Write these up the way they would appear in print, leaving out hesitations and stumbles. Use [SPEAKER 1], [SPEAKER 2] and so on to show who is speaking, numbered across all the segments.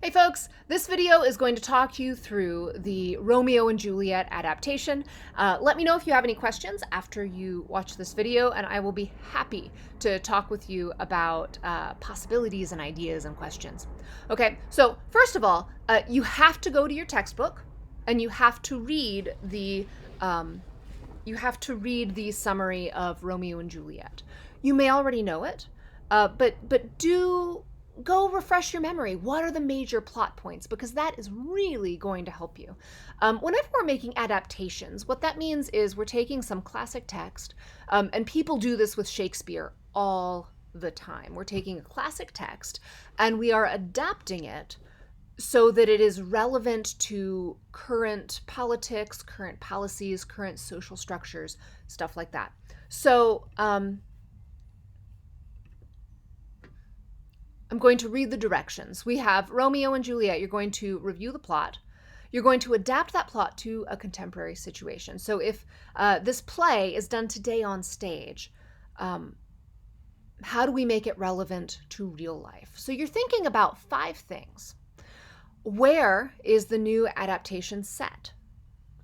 [SPEAKER 1] Hey folks, this video is going to talk you through the Romeo and Juliet adaptation. Let me know if you have any questions after you watch this video, and I will be happy to talk with you about possibilities and ideas and questions. Okay, so first of all, you have to go to your textbook and you have to read the summary of Romeo and Juliet. You may already know it, but do go refresh your memory. What are the major plot points? Because that is really going to help you. Whenever we're making adaptations, what that means is we're taking some classic text, and people do this with Shakespeare all the time. We're taking a classic text and we are adapting it so that it is relevant to current politics, current policies, current social structures, stuff like that. So I'm going to read the directions. We have Romeo and Juliet. You're going to review the plot. You're going to adapt that plot to a contemporary situation. So if this play is done today on stage, how do we make it relevant to real life? So you're thinking about 5 things. Where is the new adaptation set?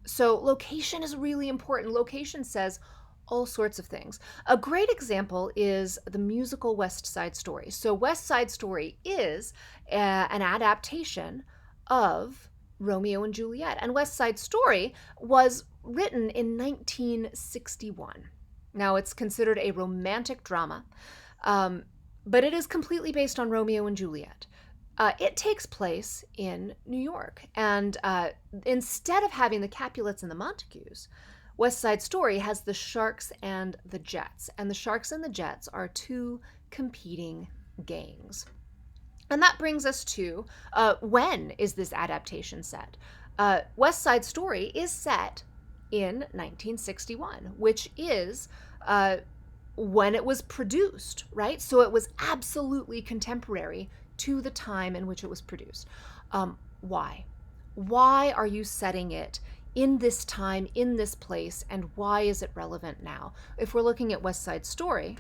[SPEAKER 1] So location is really important. Location says all sorts of things. A great example is the musical West Side Story. So West Side Story is an adaptation of Romeo and Juliet. And West Side Story was written in 1961. Now it's considered a romantic drama, but it is completely based on Romeo and Juliet. It takes place in New York, and instead of having the Capulets and the Montagues, West Side Story has the Sharks and the Jets, and the Sharks and the Jets are 2 competing gangs. And that brings us to when is this adaptation set? West Side Story is set in 1961, which is when it was produced, right? So it was absolutely contemporary to the time in which it was produced. Why? Why are you setting it in this time, in this place, and why is it relevant now? If we're looking at West Side Story,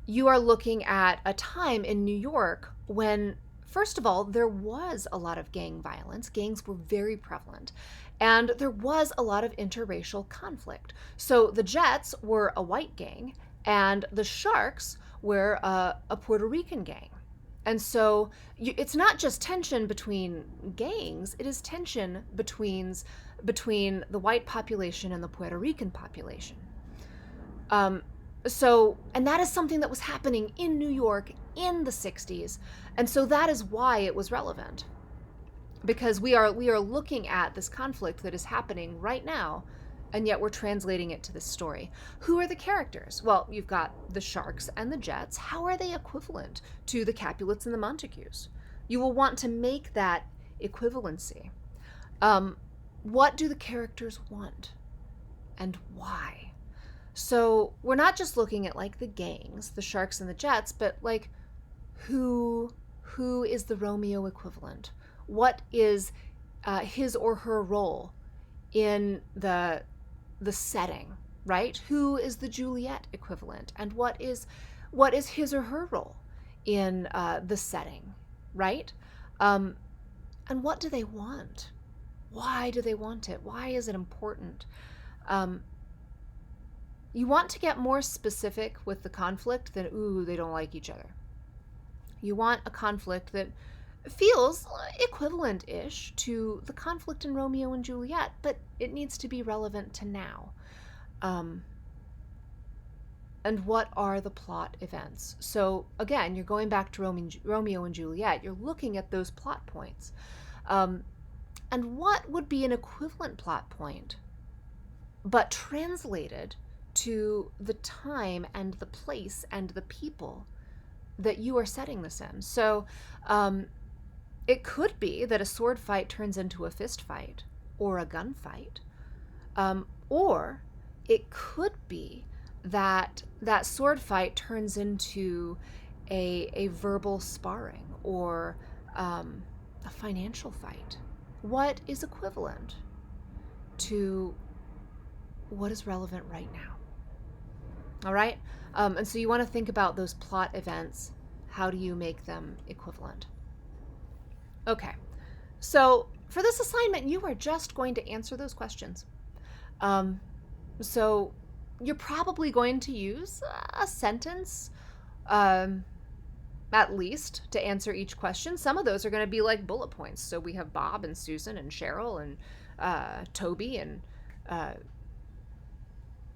[SPEAKER 1] you are looking at a time in New York when, first of all, there was a lot of gang violence. Gangs were very prevalent, and there was a lot of interracial conflict. So the Jets were a white gang, and the Sharks were a Puerto Rican gang. And so it's not just tension between gangs, it is tension between the white population and the Puerto Rican population. And that is something that was happening in New York in the 60s. And so that is why it was relevant. Because we are looking at this conflict that is happening right now, and yet we're translating it to this story. Who are the characters? Well, you've got the Sharks and the Jets. How are they equivalent to the Capulets and the Montagues? You will want to make that equivalency. What do the characters want? And why? So we're not just looking at like the gangs, the Sharks and the Jets, but like who is the Romeo equivalent? What is his or her role in the setting, right? Who is the Juliet equivalent, and what is his or her role in the setting, right? And what do they want? Why do they want it? Why is it important? You want to get more specific with the conflict than, ooh, they don't like each other. You want a conflict that feels equivalent-ish to the conflict in Romeo and Juliet, but it needs to be relevant to now. And what are the plot events? So again, you're going back to Romeo and Juliet. You're looking at those plot points. And what would be an equivalent plot point, but translated to the time and the place and the people that you are setting this in? So it could be that a sword fight turns into a fist fight or a gunfight. Or it could be that that sword fight turns into a verbal sparring or a financial fight. What is equivalent to what is relevant right now? All right? And so you want to think about those plot events How do you make them equivalent? Okay, so for this assignment, you are just going to answer those questions. Um, so you're probably going to use a sentence, um, at least, to answer each question. Some of those are going to be like bullet points. So we have Bob and Susan and Cheryl and Toby, and uh,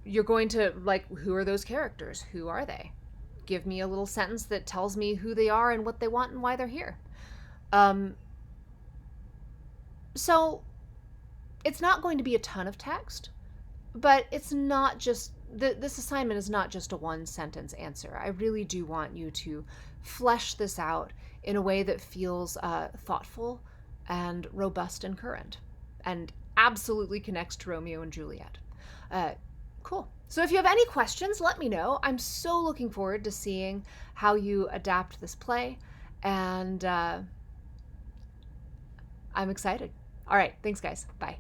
[SPEAKER 1] you're going to, like, who are those characters? Who are they? Give me a little sentence that tells me who they are and what they want and why they're here. Um, so it's not going to be a ton of text, but it's not just this assignment is not just a one sentence answer. I really do want you to flesh this out in a way that feels thoughtful and robust and current, and absolutely connects to Romeo and Juliet. uh, cool. So if you have any questions, let me know. I'm so looking forward to seeing how you adapt this play, and I'm excited. All right, thanks guys, bye.